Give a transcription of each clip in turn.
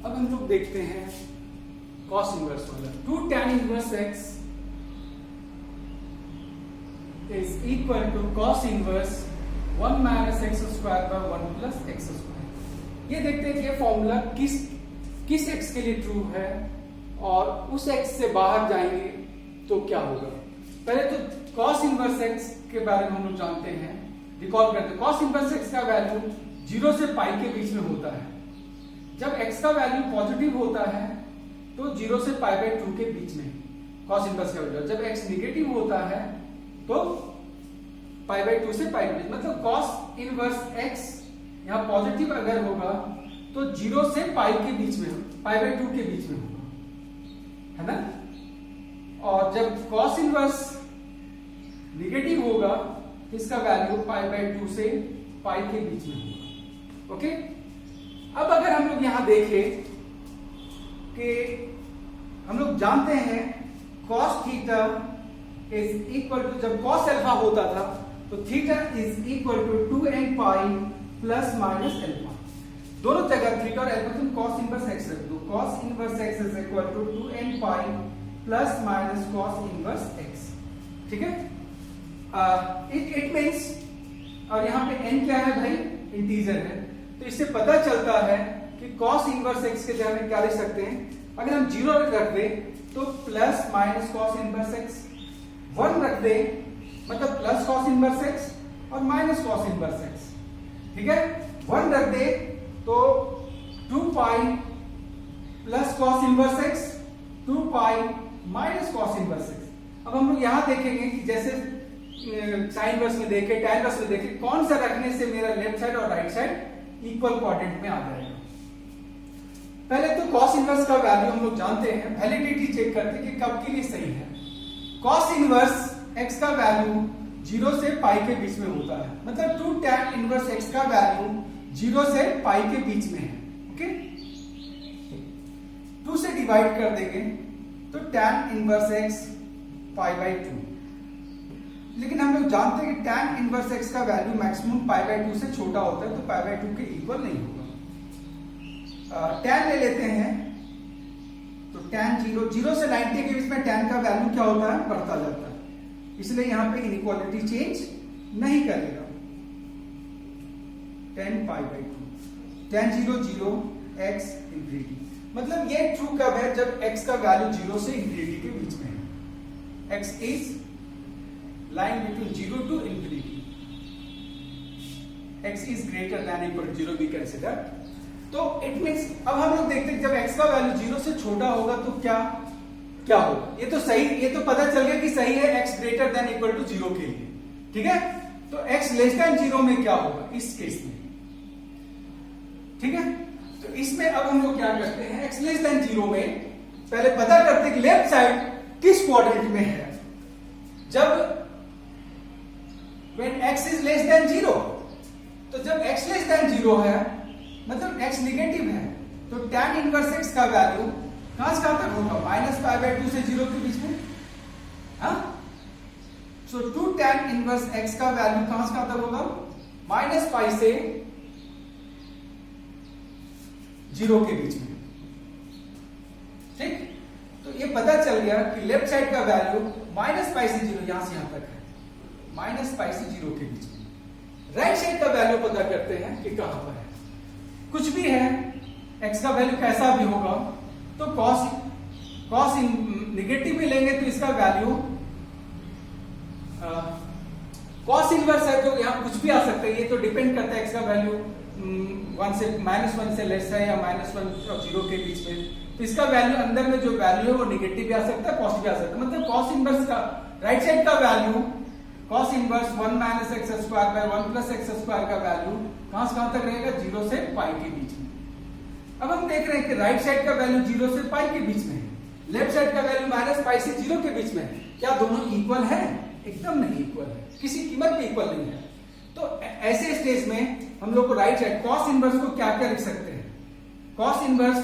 अब हम लोग देखते हैं cos इनवर्स वाला। 2 tan inverse x is equal to cos inverse 1 minus x square by 1 plus x square। ये देखते हैं कि ये फॉर्मूला किस x के लिए ट्रू है और उस x से बाहर जाएंगे तो क्या होगा। पहले तो cos इनवर्स x के बारे में हम लोग जानते हैं, रिकॉल करते हैं। cos इनवर्स x का वैल्यू 0 से पाई के बीच में होता है। जब x का वैल्यू पॉजिटिव होता है तो 0 से पाई बाय 2 के बीच में cos इनवर्स का वैल्यू। जब x निगेटिव होता है तो पाई बाय 2 से पाई के बीच, मतलब cos इनवर्स x यहाँ पॉजिटिव अगर होगा तो 0 से पाई के बीच में, पाई बाय 2 के बीच में होगा, है ना। और जब cos इनवर्स निगेटिव होगा तो इसका वैल्यू पाई बाय 2 से पाई के बीच में होगा। ओके, अब अगर हम लोग यहां देखें कि हम लोग जानते हैं cos theta is equal to, जब cos अल्फा होता था तो theta is equal to 2n pi plus minus alpha. दोनों जगह थीटा और अल्फा तुम cos इनवर्स x रख दो। cos inverse x is equal to 2n pi plus minus cos inverse x, ठीक है। इट मींस, और यहाँ पे n क्या है भाई, इंटीजर है, तो इससे पता चलता है कि cos इनवर्स x के जगह में क्या लिख सकते हैं, अगर हम 0 रख दे तो plus minus cos inverse x, 1 रख दे मतलब प्लस cos इनवर्स x और माइनस cos इनवर्स x, ठीक है। 1 रख दे तो 2 pi plus cos inverse x, 2 pi minus cos inverse x। अब हम लोग यहां देखेंगे कि जैसे साइन इनवर्स में देखे, tan इनवर्स में देखे, कौन सा रखने से मेरा लेफ्ट साइड और राइट साइड इक्वल क्वाड्रेंट में आ जाएगा। पहले तो cos इनवर्स का वैल्यू हम लोग जानते हैं, वैलिडिटी चेक करते हैं कि कब के लिए सही है। cos इनवर्स x का वैल्यू 0 से पाई के बीच में होता है, मतलब 2 tan इनवर्स x का वैल्यू 0 से पाई के बीच में है। ओके, 2 से डिवाइड कर देंगे तो tan inverse x pi by 2। लेकिन हम लोग जानते हैं कि tan इनवर्स x का वैल्यू मैक्सिमम पाई बाय 2 से छोटा होता है, तो पाई बाय 2 के इक्वल नहीं होगा। tan ले लेते हैं तो tan 0 से 90 के बीच में tan का वैल्यू क्या होता है, बढ़ता जाता है, इसलिए यहां पे इनइक्वालिटी चेंज नहीं करेगा। tan pi by 2, tan 0 0 x infinity, मतलब ये ट्रू कब है, जब x का वैल्यू 0 से इंफिनिटी के बीच में है। x is line between 0 to infinity, x is greater than equal to 0 we consider. तो इट मींस, अब हम लोग देखते हैं जब x का वैल्यू 0 से छोटा होगा तो क्या होगा। ये तो सही, ये तो पता चल गया कि सही है x greater than equal to 0 के लिए, ठीक है। तो x लेस देन 0 में क्या होगा इस केस में, ठीक है। तो इसमें अब हम लोग क्या करते हैं, x लेस देन 0 में पहले पता करते हैं कि लेफ्ट साइड किस क्वाड्रेंट में है। जब when x is less than 0, तो जब x less than 0 है मतलब x निगेटिव है, तो tan इनवर्स x का वैल्यू कहां से कहां तक होगा, माइनस पाई बाय 2 से 0 के बीच में, हाँ। सो 2 tan इनवर्स x का वैल्यू कहां से कहां तक होगा, माइनस पाई से 0 के बीच में, ठीक। तो ये पता चल गया कि लेफ्ट साइड का वैल्यू माइनस पाई से 0 यहां से यहां तक है, माइनस पाई से 0 के बीच में। राइट साइड का वैल्यू पता करते हैं कि कहां पर है। कुछ भी है, x का वैल्यू कैसा भी होगा, तो cos निगेटिव भी लेंगे तो इसका वैल्यू cos इनवर्स है, तो यहां कुछ भी आ सकता है, ये तो डिपेंड करता है x का वैल्यू 1 से -1 से लेस है या -1 और 0 के बीच में, तो इसका वैल्यू अंदर में जो वैल्यू है वो निगेटिव भी आ सकता है, पॉजिटिव भी आ सकता है। मतलब cos इनवर्स का राइट साइड का value cos inverse 1 minus x square by 1 plus x square का वैल्यू कहां से कहां तक रहेगा, 0 से पाई के बीच में। अब हम देख रहे हैं कि राइट साइड का वैल्यू 0 से पाई के बीच में है, लेफ्ट साइड का वैल्यू माइनस पाई से 0 के बीच में है। क्या दोनों इक्वल है, एकदम नहीं इक्वल है, किसी कीमत पे इक्वल नहीं है। तो ऐसे स्टेज में हम लोग को राइट साइड cos इनवर्स को क्या क्या लिख सकते हैं, cos inverse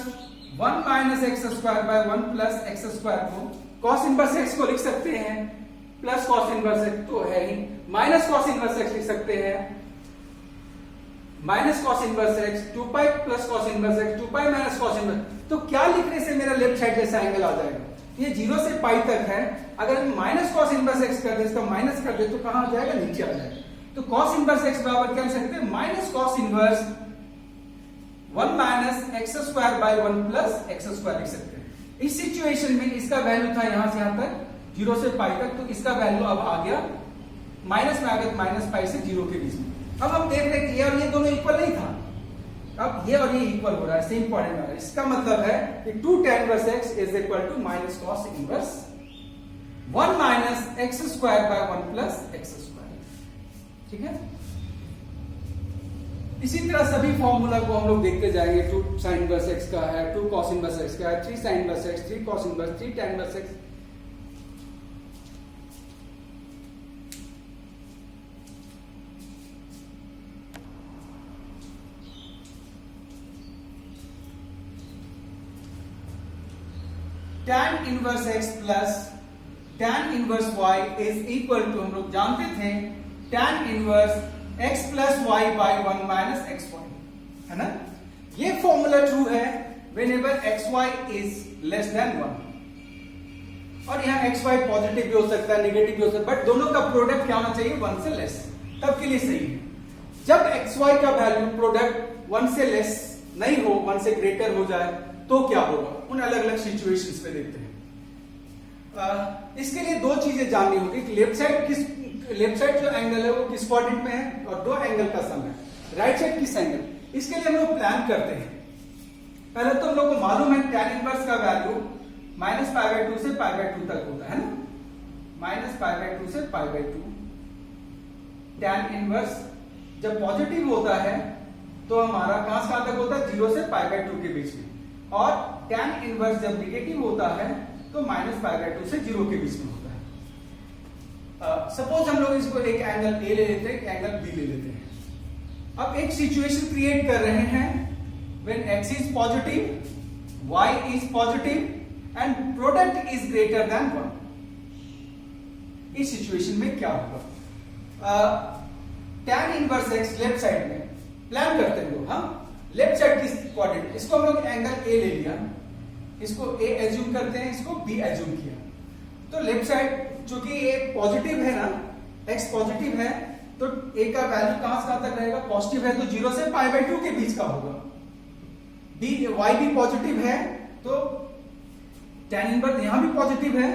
1 minus x square by 1 plus x square को cos इनवर्स x को लिख सकते हैं, प्लस cos इनवर्स x तो है ही, माइनस cos इनवर्स x लिख सकते हैं, minus cos inverse x, 2 pi plus cos inverse x, 2 pi minus cos inverse. तो क्या लिखने से मेरा लेफ्ट साइड जैसा एंगल आ जाएगा? ये 0 से पाई तक है, अगर हम माइनस कॉस इनवर्स एक्स कर दे, इसका माइनस कर दे तो कहां आ जाएगा? नीचे आ जाएगा। तो कॉस इनवर्स एक्स बराबर क्या लिख सकते हैं? Minus cos inverse 1 minus x square by 1 plus x square लिख सकते हैं। इस सिचुएशन में इसका वैल्यू था यहां से यहां तक 0 से पाई तक, तो इसका वैल्यू अब आ गया माइनस में आ गया, माइनस पाई से 0 के बीच में। अब हम देख रहे हैं कि ये और ये दोनों इक्वल नहीं था, अब ये और ये इक्वल हो रहा है, सेम पॉइंट आ रहा है। इसका मतलब है कि 2 tan inverse x is equal to minus cos inverse 1 minus x square by 1 plus x square. ठीक है, इसी तरह सभी फॉर्मूला को हम लोग देखते जाएंगे। 2 sin इनवर्स x का है, 2 cos इनवर्स x का है, 3 sin inverse x, 3 cos inverse, 3 tan inverse x। tan inverse x plus tan inverse y is equal to, हम लोग जानते थे, tan inverse x plus y by 1 minus x y, है ना। ये फॉर्मूला ट्रू है whenever xy is less than 1, और यहां xy पॉजिटिव भी हो सकता है, नेगेटिव भी हो सकता है, बट दोनों का प्रोडक्ट क्या होना चाहिए? 1 से लेस, तब के लिए सही है। जब xy का वैल्यू प्रोडक्ट 1 से लेस नहीं हो, 1 से ग्रेटर हो जाए, तो क्या होगा? उन अलग अलग सिचुएशंस पे देखते हैं। इसके लिए दो चीजें जाननी होगी कि लेफ्ट साइड जो एंगल है वो किस क्वाड्रेंट में है, और दो एंगल का सम है, राइट साइड किस एंगल। इसके लिए हम लोग प्लान करते हैं। पहले तो हम लोग को मालूम है tan इनवर्स का वैल्यू माइनस पाई बाय 2 से पाई बाय 2 तक होता है ना, माइनस पाई बाय 2 से पाई बाय 2। tan इनवर्स जब पॉजिटिव होता है तो हमारा कहां से कहां तक होता है? 0 से पाई बाय 2 के बीच में, और tan इनवर्स जब नेगेटिव होता है तो माइनस पाई बाय 2 से 0 के बीच में होता है। सपोज हम लोग इसको एक एंगल ए ले लेते हैं, एक एंगल बी ले लेते हैं। अब एक सिचुएशन क्रिएट कर रहे हैं when x is positive, y is positive and product is greater than 1। इस सिचुएशन में क्या होगा? tan inverse x left side में प्लान करते हैं लोग, हाँ, लेफ्ट साइड की क्वाड्रेंट, इसको हम लोग एंगल ए ले लिया, इसको ए एज्यूम करते हैं, इसको बी एज्यूम किया। तो लेफ्ट साइड चूंकि ए पॉजिटिव है ना, x पॉजिटिव है, तो a का वैल्यू कहां से कहां तक रहेगा? पॉजिटिव है तो 0 से पाई बाय 2 के बीच का होगा। y भी पॉजिटिव है तो tan इनवर्स यहां भी पॉजिटिव है,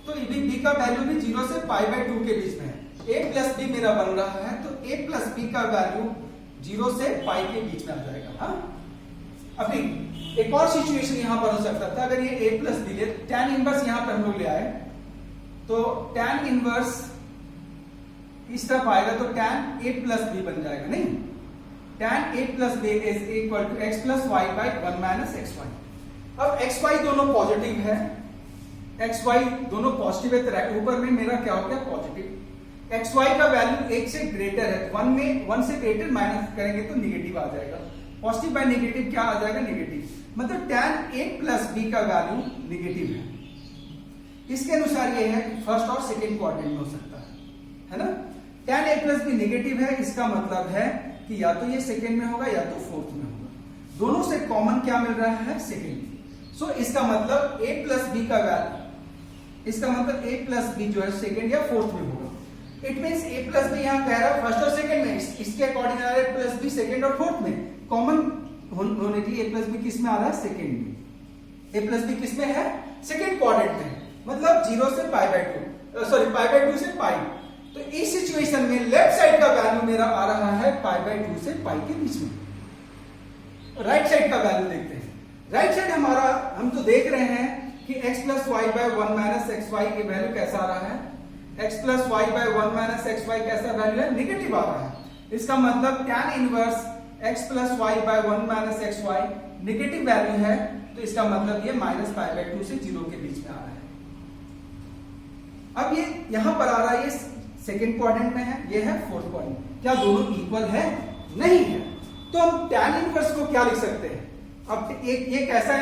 तो b का वैल्यू भी 0 से पाई बाय 2 के बीच में है। a प्लस b मेरा बन रहा है, तो a प्लस b का वैल्यू 0 से पाई के बीच में आ जाएगा। हाँ, अभी एक और सिचुएशन यहां पर हो सकता था, अगर ये a प्लस b ले, tan इनवर्स यहां पर हम लोग ले आए, तो tan इनवर्स इस तरफ आएगा तो tan a प्लस b बन जाएगा, नहीं, tan a plus b is equal to x plus y by 1 minus x y. अब x y दोनों पॉजिटिव है, x y दोनों पॉजिटिव है, तो ऊपर में मेरा क्या हो गया? पॉजिटिव। एक्स वाई का वैल्यू 1 से ग्रेटर है, 1 में 1 से ग्रेटर माइनस करेंगे तो निगेटिव आ जाएगा। पॉजिटिव बाय नेगेटिव क्या आ जाएगा? नेगेटिव। मतलब tan a प्लस b का वैल्यू नेगेटिव है। इसके अनुसार ये है कि फर्स्ट और सेकेंड क्वाड्रेंट में हो सकता है ना। tan a plus b negative है, इसका मतलब है कि या तो ये सेकेंड में होगा या तो फोर्थ में होगा। दोनों से कॉमन क्या मिल रहा है? सेकेंड। सो इसका मतलब a प्लस b का वैल्यू, इसका मतलब a प्लस b जो है सेकेंड या फोर्थ में होगा। It means a plus b यहां कह रहा है फर्स्ट और सेकंड में, इसके अकॉर्डिंग आ रहा है प्लस बी सेकंड और फोर्थ में। कॉमन होने के लिए a प्लस बी किस में आ रहा है? सेकंड में। a प्लस बी किस में है? सेकंड क्वाड्रेंट में, मतलब 0 से pi by 2, sorry pi by 2 से पाई। तो इस सिचुएशन में लेफ्ट साइड का वैल्यू मेरा आ रहा है पाई बाय 2 से पाई के बीच में। राइट साइड का वैल्यू देखते हैं। राइट साइड हमारा, हम तो देख रहे हैं कि x plus y by 1 minus x y की वैल्यू कैसा आ रहा है? x plus y by 1 minus x y कैसा वैल्यू है? नेगेटिव आ रहा है। इसका मतलब tan inverse x plus y by 1 minus x y negative value है, तो इसका मतलब ये माइनस पाई बाय 2 से 0 के बीच में आ रहा है। अब ये यहां पर आ रहा है, ये सेकेंड क्वाड्रेंट में है, ये है फोर्थ क्वाड्रेंट। क्या दोनों इक्वल है? नहीं है। तो हम tan इनवर्स को क्या लिख सकते हैं? अब ये कैसा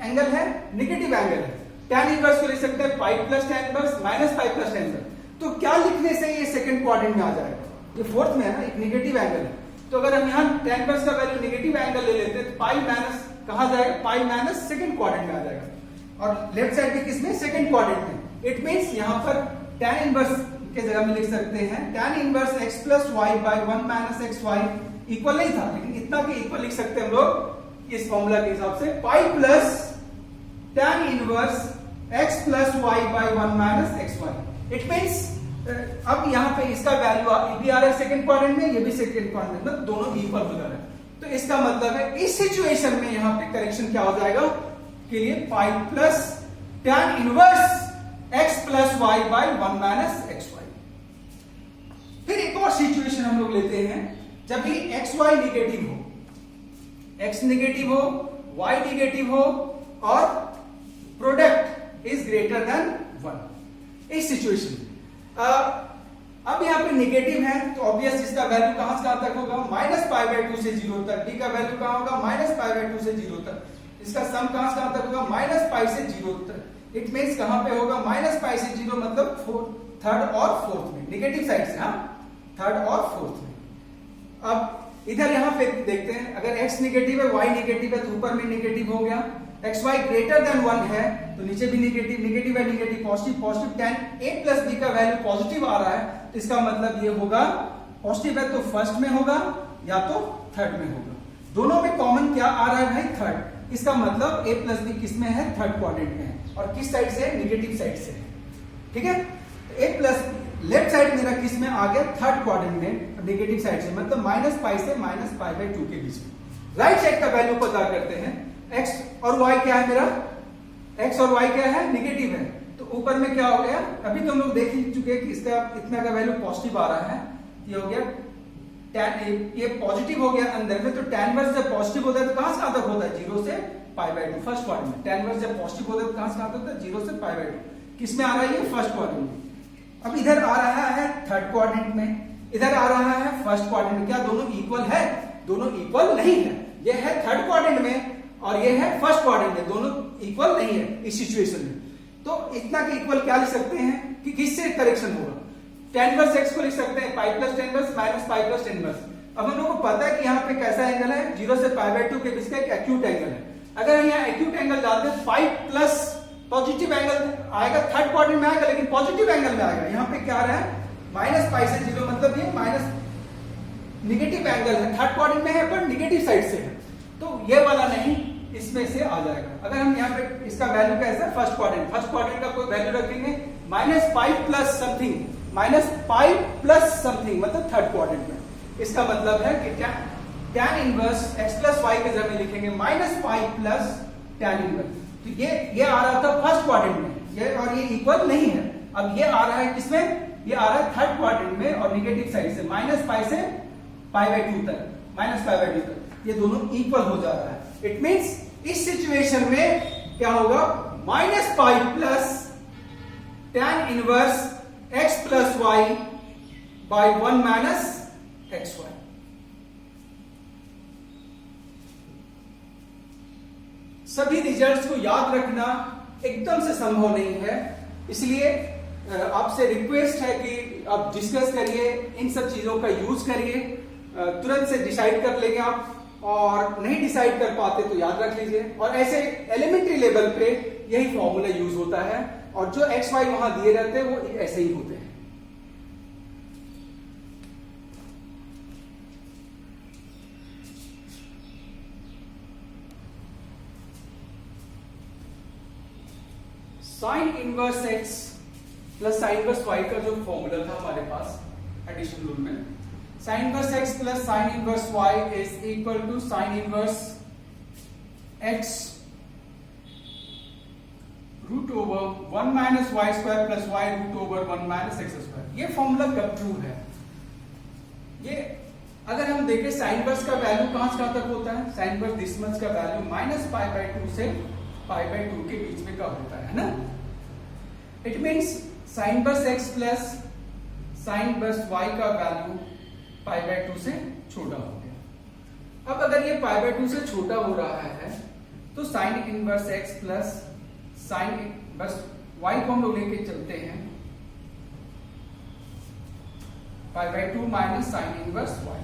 एंगल है? नेगेटिव एंगल है। tan इनवर्स को लिख सकते हैं पाई plus tan inverse minus pi plus tan inverse. तो क्या लिखने से ये सेकंड क्वाड्रेंट में आ जाएगा? ये फोर्थ में है ना, एक नेगेटिव एंगल है, तो अगर हम यहाँ tan इनवर्स का वैल्यू नेगेटिव एंगल ले लेते हैं तो पाई माइनस कहा जाएगा, पाई माइनस सेकंड क्वाड्रेंट में आ जाएगा और लेफ्ट साइड में किसमें, सेकंड क्वाड्रेंट में। इट मींस यहाँ पर tan इनवर्स के जगह में लिख सकते हैं tan inverse x plus y by 1 minus x y equal नहीं था, लेकिन इतना कि इक्वल लिख सकते हैं हम लोग इस फॉर्मूला के हिसाब से, pi plus tan inverse x plus y by 1 minus x y. It means अब यहाँ पे इसका वैल्यू ये भी आ रहा है सेकंड क्वाड्रेंट में, ये भी सेकंड क्वाड्रेंट में, दोनों इक्वल हो जा रहे हैं। तो इसका मतलब है इस सिचुएशन में यहाँ पे करेक्शन क्या हो जाएगा के लिए pi plus tan inverse x plus y by 1 minus x y. फिर एक और सिचुएशन हम लोग लेते हैं जब भी एक्स वाई निगेटिव हो, x नेगेटिव हो, y नेगेटिव हो और प्रोडक्ट इज ग्रेटर देन 1। इस सिचुएशन अब यहाँ पे नेगेटिव है तो ऑब्वियस इसका वैल्यू कहां से कहां तक होगा, माइनस पाई बाई 2 से 0 तक। d का वैल्यू कहां होगा, माइनस पाई बाई 2 से 0 तक। इसका सम कहां से कहां तक होगा, माइनस पाई से 0 तक। इट मींस कहां पे होगा, माइनस पाई से 0 मतलब थर्ड और फोर्थ में, नेगेटिव साइड से, हाँ थर्ड और फोर्थ में। अब इधर यहाँ पे देखते हैं अगर x नेगेटिव है, y नेगेटिव है तो ऊपर में नेगेटिव हो गया, एक्स वाई ग्रेटर देन 1 है तो नीचे भी नेगेटिव, नेगेटिव है negative, positive positive, tan a plus b का वैल्यू पॉजिटिव आ रहा है तो इसका मतलब ये होगा पॉजिटिव है तो फर्स्ट में होगा या तो थर्ड में होगा। दोनों में कॉमन क्या आ रहा है भाई, थर्ड। इसका मतलब a प्लस b किस में है, थर्ड क्वाड्रेंट में है और किस साइड से है, नेगेटिव साइड से है। ठीक है, a प्लस लेफ्ट साइड मेरा किस में आ गया, थर्ड क्वाड्रेंट में, नेगेटिव साइड से, मतलब माइनस पाई से माइनस पाई बाई 2 के बीच में। राइट साइड का वैल्यू पता करते हैं, x और y क्या है मेरा, x और y क्या है, नेगेटिव है तो ऊपर में क्या हो गया, अभी तो हम लोग देख ही चुके हैं कि इसका इतना का वैल्यू पॉजिटिव आ रहा है, ये हो गया tan, ये पॉजिटिव हो गया अंदर में, तो tan इनवर्स जब पॉजिटिव होता है तो कहां से कहां तक होता है, 0 से पाई बाई 2 फर्स्ट क्वाड्रेंट में। tan इनवर्स जब पॉजिटिव होता है तो कहां से कहां तक होता है, 0 से पाई बाई 2। किस में आ रहा है, ये फर्स्ट क्वाड्रेंट में। अब इधर आ रहा है थर्ड क्वाड्रेंट में, इधर आ रहा है फर्स्ट क्वाड्रेंट में। क्या दोनों इक्वल है, दोनों इक्वल नहीं है। ये है थर्ड क्वाड्रेंट में और ये है फर्स्ट क्वाड्रेंट में, दोनों इक्वल नहीं है इस सिचुएशन में। तो इतना के इक्वल क्या लिख सकते हैं कि किससे करेक्शन होगा, tan इनवर्स x को लिख सकते हैं पाई plus tan inverse minus pi plus tan inverse. अब हम लोग को पता है कि यहाँ पे कैसा एंगल है, 0 से पाई बाई 2 के बीच का एक एक्यूट एंगल है। अगर हम यहाँ एक्यूट एंगल डालते हैं, पाई प्लस पॉजिटिव एंगल आएगा, थर्ड क्वाड्रेंट में आएगा लेकिन पॉजिटिव एंगल में आएगा। यहाँ पे क्या आ रहा है, माइनस पाई से 0 मतलब ये माइनस नेगेटिव एंगल है, थर्ड क्वाड्रेंट में है पर नेगेटिव साइड से है, तो ये वाला नहीं, इसमें से आ जाएगा। अगर हम यहाँ पे इसका वैल्यू कैसा है, फर्स्ट क्वाड्रेंट, फर्स्ट क्वाड्रेंट का कोई वैल्यू रखेंगे minus pi plus something, minus pi plus something मतलब थर्ड क्वाड्रेंट में। इसका मतलब है कि tan inverse x plus y के जगह लिखेंगे minus pi plus tan inverse. तो ये आ रहा था फर्स्ट क्वाड्रेंट में, ये और ये इक्वल नहीं है। अब ये आ रहा है किसमें, ये आ रहा है थर्ड क्वाड्रेंट में और नेगेटिव साइड से, माइनस पाई से पाई बाई 2 तक, माइनस पाई बाई 2 तक, ये दोनों इक्वल हो जा रहा है। इट मींस इस सिचुएशन में क्या होगा, minus pi plus tan inverse x plus y by 1 minus x y. सभी रिजल्ट्स को याद रखना एकदम से संभव नहीं है, इसलिए आपसे रिक्वेस्ट है कि आप डिस्कस करिए, इन सब चीजों का यूज करिए, तुरंत से डिसाइड कर लेंगे आप, और नहीं डिसाइड कर पाते तो याद रख लीजिए। और ऐसे एलिमेंट्री लेवल पे यही फॉर्मूला यूज होता है और जो एक्स वाई वहां दिए रहते हैं वो ऐसे ही होते हैं। Sine inverse x plus sine inverse y का जो फॉर्मूला था हमारे पास एडिशन रूल में, sine inverse x plus sine inverse y is equal to sine inverse x root over 1 minus y square plus y root over 1 minus x square. ये formula कब true है, ये अगर हम देखें साइन इनवर्स का value कहां से कहां तक होता है, साइन इनवर्स दिस मच का वैल्यू माइनस पाई बाई 2 से पाई बाई 2 के बीच में का होता है ना। It means sine inverse x plus sine inverse y का वैल्यू पाई बाई 2 से छोटा हो गया। अब अगर ये पाई बाई 2 से छोटा हो रहा है तो sine inverse x plus sine inverse y को हम लोग लेके चलते हैं pi by 2 minus sine inverse y.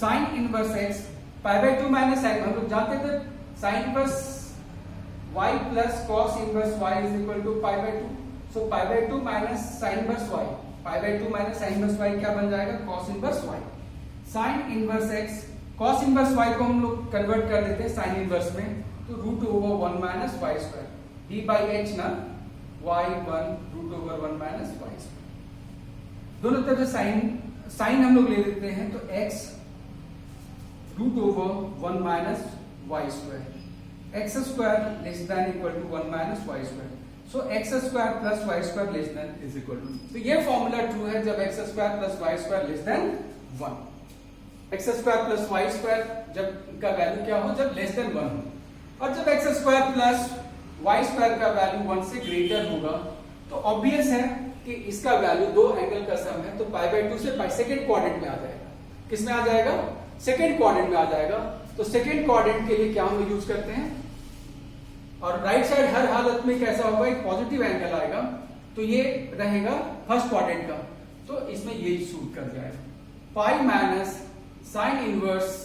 Sine inverse x pi by 2 minus sine, हम लोग जानते थे sine inverse y plus cos inverse y is equal to pi by 2। So pi by 2 minus sine inverse y, pi by 2 minus sine inverse y क्या बन जाएगा, cos inverse y। Sign inverse x, cos inverse y को हम लोग convert कर देते हैं sine inverse में, तो root over 1 minus y square, d by h ना, y1 root over 1 minus y square. दोनों तरफ से साइन हम लोग ले लेते हैं, तो x root over 1 minus y square, x square less than equal to 1 minus y square. So x square plus y square less than is equal to, तो ये फॉर्मूला ट्रू है जब x square plus y square less than 1। X square plus y square जब का value क्या हो, जब less than 1 हो, और जब x square plus y square का वैल्यू 1 से ग्रेटर होगा, तो ऑब्वियस है कि इसका वैल्यू दो एंगल का सम है, तो पाई बाई 2 से पाई सेकंड क्वाड्रेंट में आ जाएगा। किस में आ जाएगा, सेकंड क्वाड्रेंट में आ जाएगा। तो सेकंड क्वाड्रेंट के लिए क्या हम यूज करते हैं, और राइट साइड हर हालत में कैसा होगा, एक पॉजिटिव एंगल आएगा, तो ये रहेगा फर्स्ट क्वाड्रेंट का, तो इसमें ये सूट कर जाएगा। Pi minus sine inverse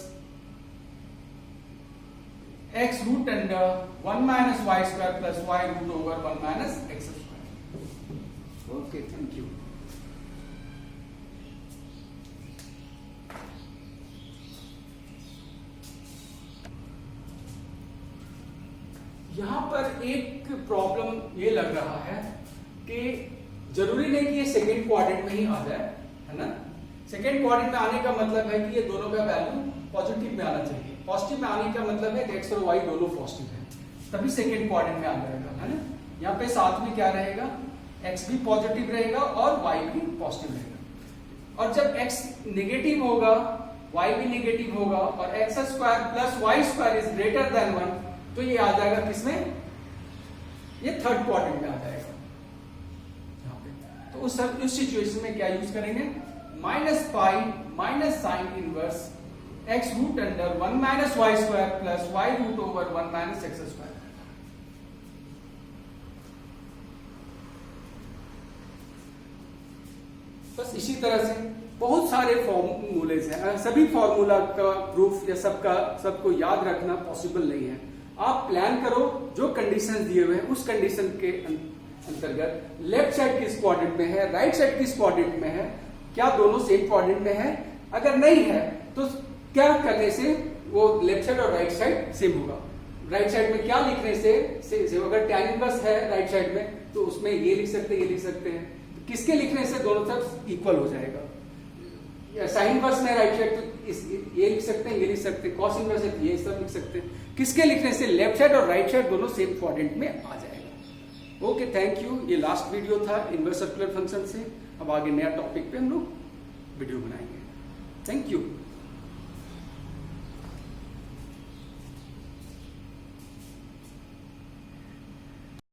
x root under 1 minus y square plus y root over 1 minus x square. Okay, thank you. यहां पर एक प्रॉब्लम ये लग रहा है कि जरूरी नहीं कि ये सेकेंड क्वाड्रेंट में ही आ जाए, है ना। सेकेंड क्वाड्रेंट में आने का मतलब है कि ये दोनों का वैल्यू पॉजिटिव में आना चाहिए। पॉजिटिव में आने का मतलब है कि एक्स और वाई दोनों पॉजिटिव है, तभी सेकेंड क्वाड्रेंट में आ जाएगा, है ना। यहाँ पे साथ में क्या रहेगा, एक्स भी पॉजिटिव रहेगा और वाई भी पॉजिटिव रहेगा। और जब एक्स नेगेटिव होगा, वाई भी नेगेटिव होगा, और x square plus y square is greater than 1, तो ये आ जाएगा किसमें, ये थर्ड क्वाड्रेंट में आ जाएगा यहाँ पे। तो उस सिचुएशन में क्या यूज करेंगे, minus pi minus sine inverse x root under 1 minus y square plus y root over 1 minus x square. बस इसी तरह से बहुत सारे फॉर्मूलेज हैं, सभी फॉर्मूला का प्रूफ या सबको याद रखना पॉसिबल नहीं है। आप प्लान करो, जो कंडीशन दिए हुए हैं उस कंडीशन के अंतर्गत लेफ्ट साइड किस क्वाड्रेंट में है, राइट साइड किस क्वाड्रेंट में है, क्या दोनों सेम क्वाड्रेंट में है, अगर नहीं है तो क्या करने से वो लेफ्ट साइड और राइट साइड सेम होगा। राइट साइड में क्या लिखने से सेम, अगर tan इनवर्स है राइट साइड में तो उसमें ये लिख सकते हैं, ये लिख सकते हैं, तो किसके लिखने से दोनों तरफ इक्वल हो जाएगा। साइन इनवर्स में राइट साइड तो ये लिख सकते हैं, ये लिख सकते हैं, कॉस इनवर्स है ये सब लिख सकते हैं, किसके लिखने से लेफ्ट साइड और राइट साइड दोनों सेम क्वाड्रेंट में आ जाएगा। Okay, thank you. ये लास्ट वीडियो था इनवर्स सर्कुलर फंक्शन से। अब आगे नया टॉपिक पे हम लोग वीडियो बनाएंगे। Thank you.